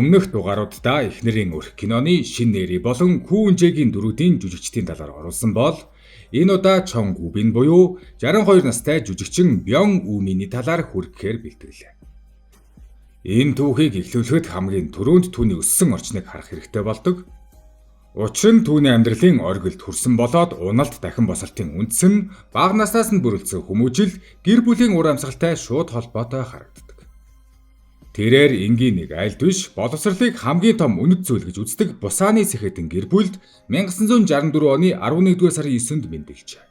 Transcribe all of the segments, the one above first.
Өмнөх дугааруудаа эхнэрийн өрх киноны шин нэрий болон Хүүнжээгийн дөрүүдийн жүжигчдийн талаар оруулсан бол энэ удаа Чон Гүбин буюу 62 настай жүжигчин Бён Үүминий талаар хүргэхээр бэлтгэлээ. Энэ түүхийг эхлүүлэхэд хамгийн түрүүнд түүний өссөн орчныг харах хэрэгтэй болдог. Учир нь түүний амьдралын оргилд хүрсэн болоод уналт дахин босолтын үндэс нь бага наснаас нь бүрэлдсэн хүмүүжил гэр бүлийн ур амьсгалтай шууд холбоотой харагддаг. Тэрээр энгийн нэг айлд биш боловсролыг хамгийн том үнэт зүйл гэж үздэг Бусааны Сэхэтэн гэр бүлд 1964 оны 11-р сарын 9-нд мэндэлжээ.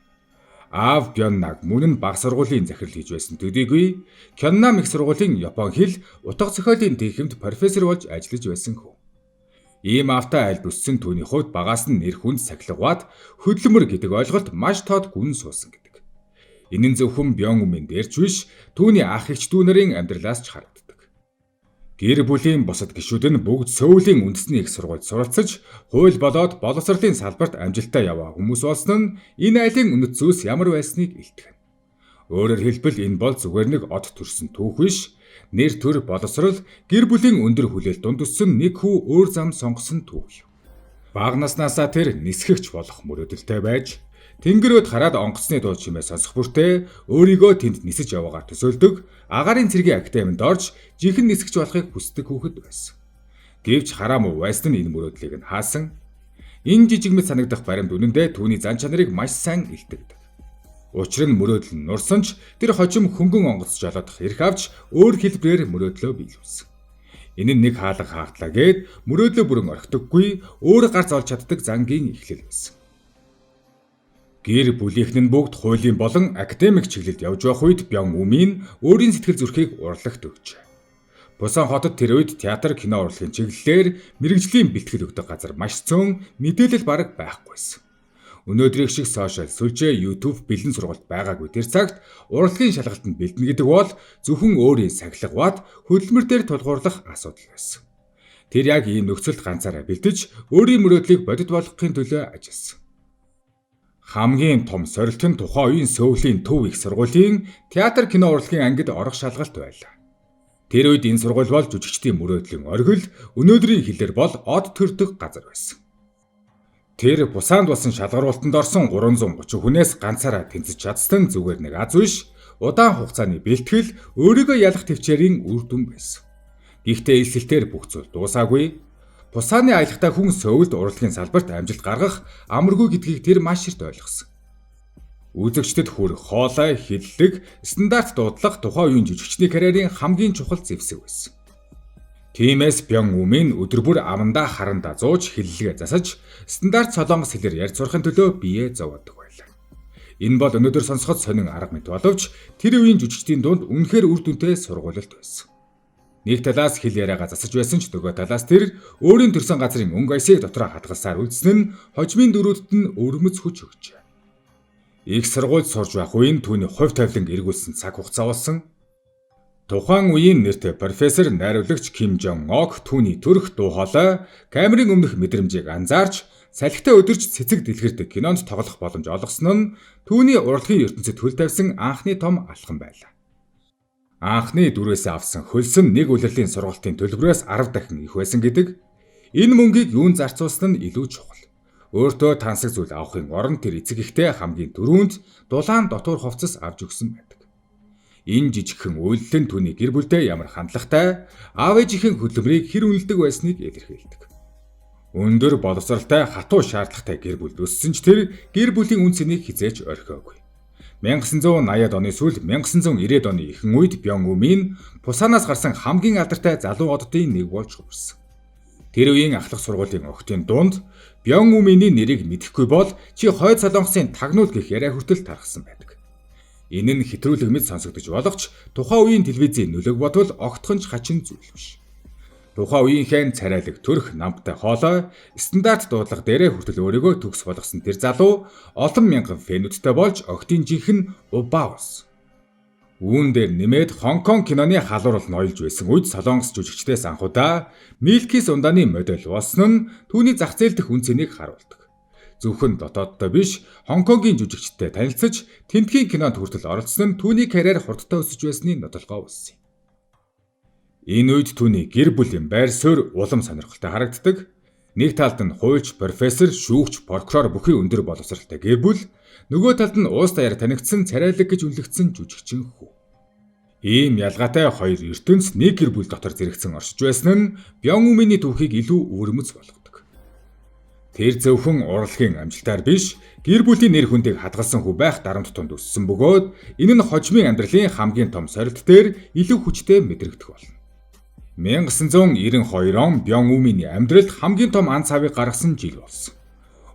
Аав Бённаг мөн нь бага сургуулийн захирал хийж байсан төдийгүй Кённам их сургуулийн Япон хэл утга зохиолын тэнхимд профессор болж ажиллаж байсан хүн. Ийм аавтай айлд өссөн түүний хувьд багаас нь нэр хүнд сахилгаваад хөдөлмөр гэдэг ойлголт маш тод гүн суусан гэдэг. Энэ нь зөвхөн Бён Үүмин дээрч биш түүний ах эгч дүү нарын амьдралаас ч харагддаг. Гэр бүлийн бусад гишүүд нь бүгд Сөүлийн үндэсний их сургуульд суралцаж, хууль болоод боловсролын салбарт амжилттай яваа хүмүүс болсон нь энэ айлын үнэт зүйлс ямар байсныг илтгэн. Өөрөөр хэлбэл энэ бол зүгээр нэг од төрсөн түүх биш. Нэр төр боловсрол гэр бүлийн өндөр хүлээлт дунд өссөн нэг хүү өөр зам сонгосон түүх. Бага наснаасаа тэр нисгэгч болох мөрөөдөлтэй байж тэнгэрөөд хараад онгоцны дуу чимээ сонсох бүртээ өөрийгөө тэнд нисэж яваагаар төсөөлдөг агаарын цэргийн академид орж жинхэнэ нисгэж болохыг хүсдэг хүүхэд байсан. Гэвч хараа муу байсан нь энэ мөрөөдлийг нь хаасан. Энэ жижиг мэт санагдах баримт үнэндээ түүний зан чанарыг маш сайн илтгэдэг. Учир нь мөрөөдөл нь нурсан ч тэр хожим хөнгөн онгоц жолоодох эрх авч өөр хэлбэрээр мөрөөдлөө биелүүлсэн. Энэ нь нэг хаалга хаатлаа гээд мөрөөдлөө бүрэн орхидоггүй өөр гарц олж чаддаг зангийн эхлэл байсан. Гэр бүлийнхэн нь бүгд хуулийн болон академик чиглэлд явж байх үед Бён Үүмин өөрийн сэтгэл зүрхийг урлагт өгчээ. Бусан хотод тэр үед театр, кино урлагийн чиглэлээр мэрэгжлийн бэлтгэл өгдөг газар маш цөөн мэдээлэл бараг байхгүйсэн. Өнөөдрийн шиг сошиал, сүлжээ, YouTube бэлэн сургалт байгаагүй тэр цагт урлагийн шалгалтанд бэлдэнэ гэдэг бол зөвхөн өөрийн сахилгаваад хөдөлмөр дээр тулгуурлах асуудал байсан. Тэр яг ийм нөхцөлд ганцаараа бэлдэж өөрийн мөрөөдлийг бодит болгохын төлөө ажилласан. Хамгийн том сорилт нь тухайн үеийн Сөүлийн төв их сургуулийн театр, кино урлагийн ангид орох шалгалт байлаа. Тэр үед энэ сургууль бол жүжигчдийн мөрөөдлийн оргил, өнөөдрийн хэлээр бол од төрдөг газар байсан. Тэр Бусаанд болсон шалгаруултанд орсон 330 хүнээс ганцаараа тэнцэж чадсан зүгээр нэг аз биш, удаан хугацааны бэлтгэл өөрийгөө ялах төвчээрийн үр дүн байсан. Гэхдээ эсэлтээр бүх зүйл дуусаагүй. Бусааны аялахтай хүн Сөүлд урлагийн салбарт амжилт гаргах амаргүй гэдгийг тэр маш эрт ойлгосон. Үзэгчдэд хүрэх хоолой, хиллэг, стандарт дуудлага тухайн үеийн жүжигчний карьерийн хамгийн чухал зэвсэг байсан. Тиймээс Бён Үүмин өдөр бүр амандаа харандаа зууж хиллэгээ засаж стандарт солонгос хэлээр ярьж сурахын төлөө бие зовоодог байлаа. Энэ бол өнөөдөр сонсоход сонин арга мэт боловч тэр үеийн жүжигчдийн дунд үнэхээр үр дүнтэй сургуулилт байсан. Нэг талаас хэл яриагаа засаж байсан ч нөгөө талаас тэр өөрийн төрсэн газрын өнгө аясыг дотроо хадгалсаар үлдсэн нь хожимын дөрүүдэд нь өрмөц хүч өгчээ. Их сургуульд сурж байх үеийн түүний хувь тавилан эргүүлсэн цаг хугацаа болсон. Тухайн үеийн нэртэй профессор найруулагч Ким Жон Ок түүний төрх дуу хоолой, камерын өмнөх мэдрэмжийг анзаарч салхитай өдөрч цэцэг дэлгэрдэг кинонд тоглох боломж олгосон нь түүний урлагийн ертөнцид хөл тавьсан анхны том алхам байлаа. Анхны дүрээсээ авсан хөлс нь нэг улирлын сургалтын төлбөрөөс 10 дахин их байсан гэдэг. Энэ мөнгийг юунд зарцуулсан нь илүү чухал. Өөртөө тансаг зүйл авахын оронд тэр эцэг ихтэй хамгийн түрүүнд дулаан дотуур хувцас авч өгсөн байдаг. Энэ жижигхэн үйлдэл нь түүний гэр бүлдээ ямар хандлагатай, аав ээжийн хөдөлмөрийг хэр үнэлдэг байсныг илэрхийлдэг. Өндөр боловсралтай, хатуу шаардлагатай гэр бүлд өссөн ч тэр гэр бүлийн үн цэнийг хизээж орхиогүй. 1980-ад оны сүүл 1990-ад оны ихэнх үед Бён Үүмин Бусаанаас гарсан хамгийн алдартай залуу оддын нэг болж хүрсэн. Тэр үеийн ахлах сургуулийн охидын дунд Бён Үүминий нэрийг мэдэхгүй бол чи хойд солонгосын тагнуул гэх яриа хүртэл тархсан байдаг. Энэ нь хэтрүүлэг мэд сонсогдож болохч тухайн үеийн телевизийн нөлөөг бодвол огтхонч хачин зүйл биш. Тухайн үеийнхэн царайлаг төрх намтай хоолой, стандарт дуудлага дээрээ хүртэл өөрийгөө төгс болгосон тэр залуу олон мянган фэнүүдтэй болж охидын жинхэнэ убаус. Үүн дээр нэмээд Хонконг киноны халуурал ноёлж байсан үед солонгос жүжигчдээс анхудаа Милкис ундааны модель болсон нь түүний зах зээл дэх үн цэнийг харуулдаг. Зөвхөн дотооддоо биш, Хонконгийн жүжигчдтэй танилцаж, тэмдгийн кинонд хүртэл оролцсон нь түүний карьер хурдтай өсөж байсны нотолгоо болсон юм. Энэ үед түүний гэр бүлийн байр суурь улам сонирхолтой харагддаг. Нэг талд нь хуульч, профессор, шүүгч, прокурор бүхий өндөр боловсралтай гэр бүл, нөгөө талд нь уус даяар танигдсан царайлаг гэж үнэлэгдсэн жүжигчин хүү. Ийм ялгаатай хоёр ертөнц нэг гэр бүл дотор зэрэгцэн оршиж байсан нь Бёнгүминий түүхийг илүү өвөрмөц болгодог. Тэр зөвхөн урлагийн амжилтаар биш, гэр бүлийн нэр хүндийг хадгалсан хүү байх дарамт тунд өссөн бөгөөд энэ нь хожимын амьдралын хамгийн том сорилт дээр илүү хүчтэй мэдрэгдэх болно. 1992 он Бёнгүминий амьдралд хамгийн том ан цавыг гаргасан жил болсон.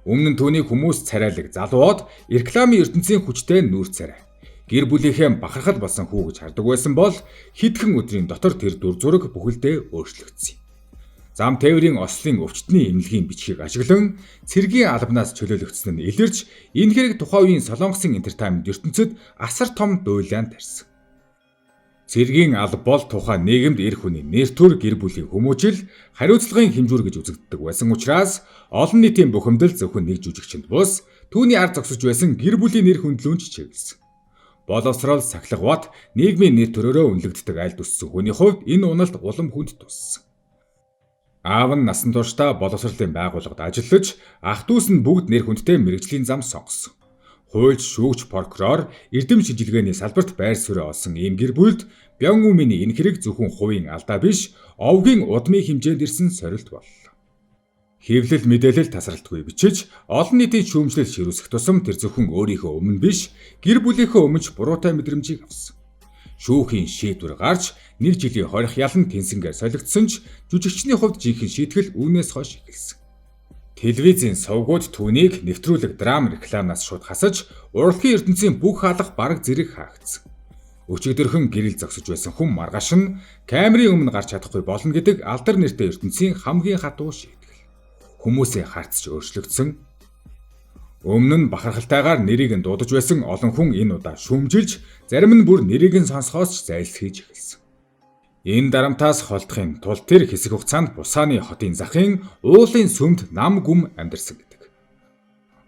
Өмнө нь түүний хүмүүс царайлаг залууд рекламын ертөнцийн хүчтэй нүүр царай. Гэр бүлийнхээ бахархал болсон хүү гэж хардаг байсан бол хэдхэн өдрийн дотор тэр дүр зураг бүхэлдээ өөрчлөгдсөн. Зам тээврийн ослын өвчтний эмнэлгийн бичгийг ашиглан цэргийн албанаас чөлөөлөгдсөн нь илэрч энэ хэрэг тухайн үеийн Солонгосын энтертайнмент ертөнцид асар том дуйлаан тарьсан. Цэргийн алба бол тухайн нийгэмд эр хүний нэр төр гэр бүлийн хүмүүжил, хариуцлагын хэмжүүр гэж үзэгддэг байсан учраас олон нийтийн бухимдал зөвхөн нэг жүжигчэнд бус түүний ард зогсож байсан гэр бүлийн нэр хүндлүүн чиглэсэн. Боловсрал, сахилга бат нийгмийн нэр төрөөрөө үнэлэгддэг айлд өссөн хүний хувьд энэ уналт улам хүнд туссан. Аав нь насан туршдаа боловсролын байгууллагад ажиллаж, ах дүүс нь бүгд нэр хүндтэй мэргэжлийн зам сонгосон. Хуульч, шүүгч, прокурор, эрдэм шинжилгээний салбарт байр суурь олсон ийм гэр бүлд Бёнгүминий энэ хэрэг зөвхөн хувийн алдаа биш, овгийн удмын хэмжээнд ирсэн сорилт боллоо. Хэвлэл мэдээлэл тасралтгүй бичиж, олон нийтийн шүүмжлэл ширүүсэх тусам тэр зөвхөн өөрийнхөө өмнө биш, гэр бүлийнхээ өмнө ч буруутай мэдрэмжийг авсан. Шүүхийн шийдвэр гарч, нэг жилийн хорих ялан тэнсэнгээр солигдсон ч жүжигчний хувьд жинхэнэ шийтгэл үүнээс хойш эхэлсэн. Телевизийн сувгууд түүнийг нэвтрүүлэг драм рекламаас шууд хасаж, урлагийн ертөнцийн бүх хаалга бараг зэрэг хаагдсан. Өчигдөрхөн гэрэл зогсож байсан хүн маргааш нь камерын өмнө гарч чадахгүй болно гэдэг алдар нэртэй ертөнцийн хамгийн хатуу шийтгэл. Хүмүүсийн харц ч өөрчлөгдсөн. Өмнө нь бахархалтайгаар нэрийг нь дуудаж байсан олон хүн энэ удаа шүүмжилж, зарим нь бүр нэрийг нь сонсохоос ч зайлсхийж эхэлсэн. Энэ дарамтаас холдохын тулд тэр хэсэг хугацаанд Бусаны хотын захын уулын сүмд нам гүм амьдарсан гэдэг.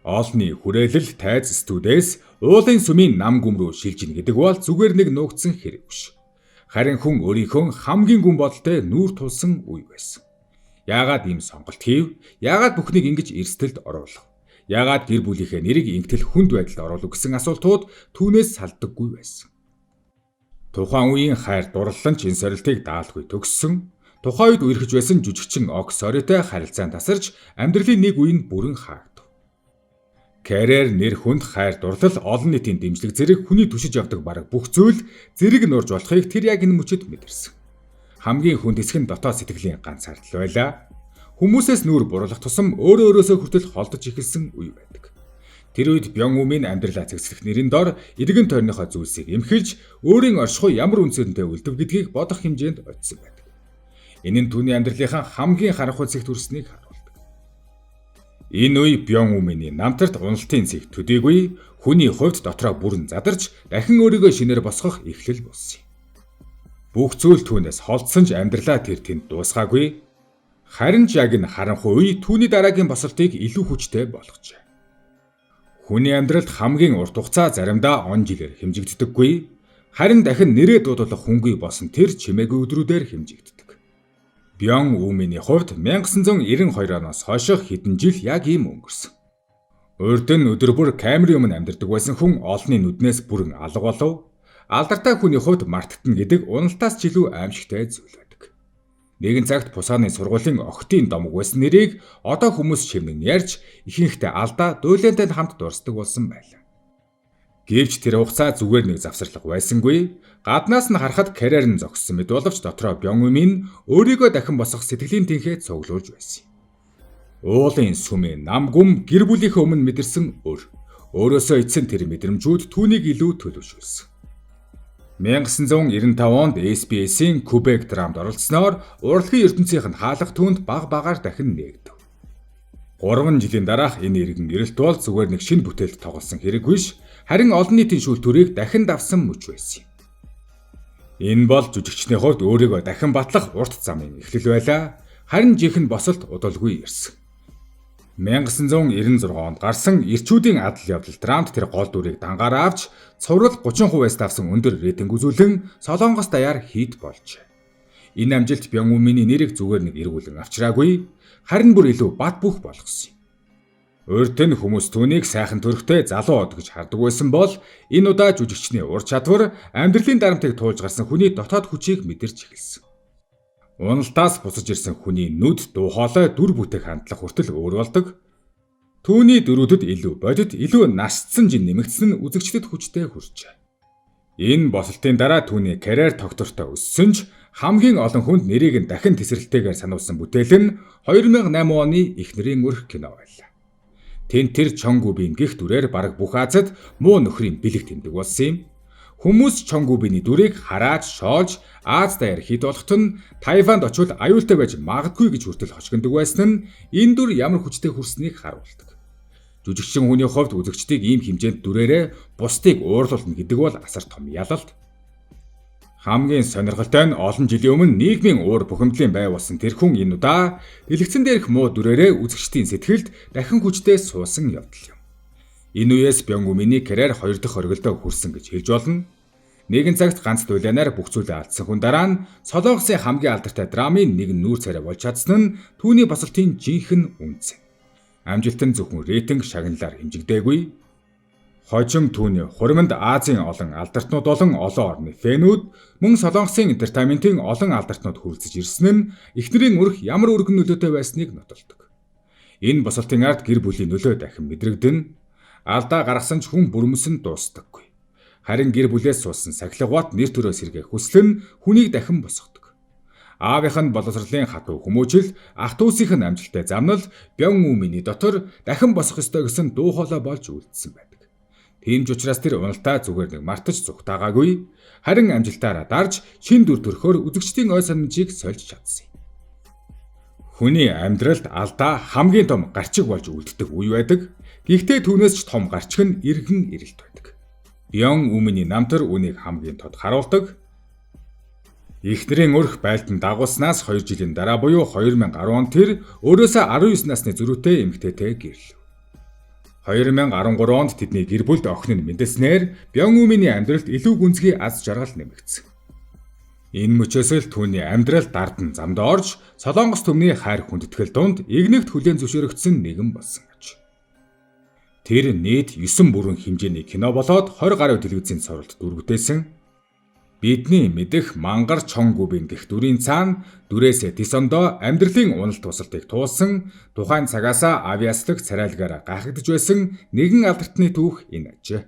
Олонний хүрээлэл тайз студиэс уулын сүмийн нам гүм рүү шилжинэ гэдэг бол зүгээр нэг нуугдсан хэрэг биш. Харин хүн өөрийнхөө хамгийн гүн бодолтой нүүр тулсан үе байсан. Яагаад ийм сонголт хийв? Яагаад бүхнийг ингэж эрсдэлд оруулах? Яагаад гэр бүлийнхээ нэрийг ингэтэл хүнд байдалд оруулах гэсэн асуултууд түүнээс салдаггүй байсан. Тухайн үеийн хайр дурлалч энэ сорилтыг даалгүй төгссөн. Тухайн үед үерхэж байсан жүжигчин Ок Соритой харилцаанд тасарч амьдралын нэг үе нь бүрэн хаагдав. Карьер, нэр хүнд, хайр дурлал, олон нийтийн дэмжлэг зэрэг хүний түшиж явдаг бараг бүх зүйл зэрэг нурж болохыг тэр яг энэ мөчөд мэдэрсэн. Хамгийн хүнд хэсэг нь дотоод сэтгэлийн ганц ардл байлаа. Хүмүүсээс нүүр буруулах тусам өөрөөсөө хүртэл холдож эхэлсэн үе байдаг. Тэр үед Бёнгүмийн амьдралаа цэгцлэх нэрийн дор эргэн тойрныхоо зүйлсийг эмхэлж, өөрийн оршихуй ямар үнцэнтэй үлдэв гэдгийг бодох хэмжээнд очсон байдаг. Энэ нь түүний амьдралынхаа хамгийн харанхуй зэгт хүрснийг харуулдаг. Энэ үе Бёнгүмийн намтарт уналтын зэг төдийгүй хүний хувьд дотроо бүрэн задарч дахин өөрийгөө шинээр босгох эхлэл болсон юм. Бүх зүйл түүнээс холдсон ч амьдралаа тэр тэнд дуусгаагүй. Харин ч яг энэ харанхуй үе түүний дараагийн босолтыг илүү хүчтэй болгожээ. Хүний амьдралд хамгийн урт хугацаа заримдаа он жилээр хэмжигддэггүй. Харин дахин нэрээ дуудуулах хүнгүй болсон тэр чимээгүй өдрүүдээр хэмжигддэг. Бёнгүминий хувьд 1992 оноос хойш хэдэн жил яг ийм өнгөрсөн. Урд нь өдөр бүр камерын өмнө амьдардаг байсан хүн олонний нүднээс бүрэн алга болов. Алдартай хүний хувьд мартагдана гэдэг уналтаас ч илүү аимшигтай зүйл байдаг. Нэгэн цагт Бусаны сургуулийн охидын домог байсан нэрийг одоо хүмүүс чимнэн ярьж ихэнхдээ алдаа дуйлаантай хамт дурсдаг болсон байлаа. Гэвч тэр хугацаа зүгээр нэг завсарлага байсангүй. Гаднаас нь харахад карьер нь зогссон мэт боловч дотроо Бёнгүмин өөрийгөө дахин босгох сэтгэлийн тэнхээ цуглуулж байсан. Уулын сүмийн нам гүм гэр бүлийнхээ өмнө мэдэрсэн өөрөөсөө эцсэн тэр мэдрэмжүүд түүнийг илүү төлөвшүүлсэн. 1995 онд SBS-ийн Quebec драмд оролцсноор урлагийн ертөнцийнх нь хаалга түүнд баг багаар дахин нээгдэв. 3 жилийн дараах энэ иргэн эрэлт бол зүгээр нэг шинэ бүтээлд тоглосон хэрэг биш, харин олон нийтийн шүүлтүүрийг дахин давсан мөч байсан юм. Энэ бол жүжигчний хувьд өөрийгөө дахин батлах урт замын эхлэл байлаа. Харин жинхэнэ босолт удалгүй ирсэн. 1996 онд гарсан Ирчүүдийн адал явдал драмт тэр гол дүрийг дангаараа авч цуврал 30%-аас давсан өндөр рейтинг үзүүлэн Солонгос даяар хит болжээ. Энэ амжилт Бёнгүминий нэрийг зүгээр нэг эргүүлэн авчираагүй, харин бүр илүү бат бөх болгосон юм. Урд нь хүмүүс түүнийг сайхан төрхтэй залуу од гэж хардаг байсан бол энэ удаа жүжигчний ур чадвар амьдралын дарамтыг туулж гарсан хүний дотоод хүчийг мэдэрч эхэлсэн. Уналтаас бусаж ирсэн хүний нүд, дуу хоолой, дүр бүтээх хандлага хүртэл өөр болдог. Түүний дөрүүдэд илүү бодит, илүү насцсан жин нэмэгдсэн нь үзэгчдэд хүчтэй хүрчээ. Энэ босолтын дараа түүний карьер тогтвортой өссөн ч хамгийн олон хүнд нэрийг нь дахин тесрэлтэйгээр сануулсан бүтээл нь 2008 оны Эхнэрийн өрх кино байлаа. Тэнд тэр Чонгүбийн гих дүрээр бараг бүх Азад муу нөхрийн бэлэг тэмдэг болсон юм. Хүмүүс Чонгүбиний дүрийг хараад шоолж Аз даяар хит болохт нь Тайванд очивол аюултай байж магадгүй гэж хүртэл хошигддог байсан нь энэ дүр ямар хүчтэй хүрснийг харуулдаг. Жүжигчин хүний хувьд үзэгчдийг ийм хэмжээнд дүрээрээ бусдыг уурлуулна гэдэг бол асар том ялалт. Хамгийн сонирхолтой нь олон жилийн өмнө нийгмийн уур бухимдлын бай болсон тэр хүн энэ удаа дэлгэцэн дээрх муу дүрээрээ үзэгчдийн сэтгэлд дахин хүчтэй суусан явдал юм. Энэ үеэс Бёнгүминий карьер 2 дахь оргилдоо хүрсэн гэж хэлж болно. Нэгэн цагт ганц дулаанаар бүх зүйлээ алдсан хүн дараа нь Солонгосын хамгийн алдартай драмын нэгэн нүүр царай болж чадсан нь түүний босолтын жинхэнэ үнц. Амжилт нь зөвхөн рейтинг шагналаар хэмжигдээгүй. Хожим түүний хуримд Азийн олон алдартнууд болон олон орны фэнүүд мөн Солонгосын энтертайнментийн олон алдартнууд хүрэлцэж ирсэн нь Эхнэрийн өрх ямар өргөн нөлөөтэй байсныг нотолдог. Энэ босолтын ард гэр бүлийн нөлөө дахин мэдрэгдэн алдаа гаргасан ч хүн бүрмөсөн дуустдаггүй. Харин гэр бүлээс суусан сахилгават нэр төрөө сэргээх хүсэл нь хүнийг дахин босгодог. Аавынх нь боловсролын хатуу хүмүүжил, ах дүүсийнх нь амжилттай замнал Бёнгүминий дотор дахин босох ёстой гэсэн дуу хоолой болж үлдсэн байдаг. Тийм ч учраас тэр уналтаа зүгээр нэг мартаж зүгтаагаагүй, харин амжилтаараа дарж шин дүр төрхөөр үзэгчдийн ой санамжийг сольж чадсан юм. Хүний амьдралд алдаа хамгийн том гарчиг болж үлддэг үе байдаг. Гэхдээ түүнээс ч том гарчиг нь эргэн ирэлт байдаг. Бёнгүминий намтар үнийг хамгийн тод харуулдаг. Эхнэрийн өрх байлдан дагуулснаас 2 жилийн дараа буюу 2010 он тэр өөрөөсөө 19 насны зөрүүтэй эмэгтэйтэй гэрлэв. 2013 онд тэдний гэр бүлд охин нь мэдэлснээр Бёнгүминий амьдралд илүү гүнзгий аз жаргал нэмэгдсэн. Энэ мөчөөс л түүний амьдрал дардан замд орж Солонгос төмний хайр хүндэтгэл дунд игнэгт хүлээн зөвшөөрөгдсөн нэгэн болсон гэж. Тэр нийт 9 бүрэн хэмжээний кино болоод 20 гаруй телевизийн суралт дүр бүтээсэн. Бидний мэдэх мангар Чонгүбийн гих дүрийн цаана дүрээсээ Тисондо амьдралын уналт тусалтыг туулсан тухайн цагаасаа авиаслаг царайлгаараа гайхагдж байсан нэгэн алдартны түүх энэ аж.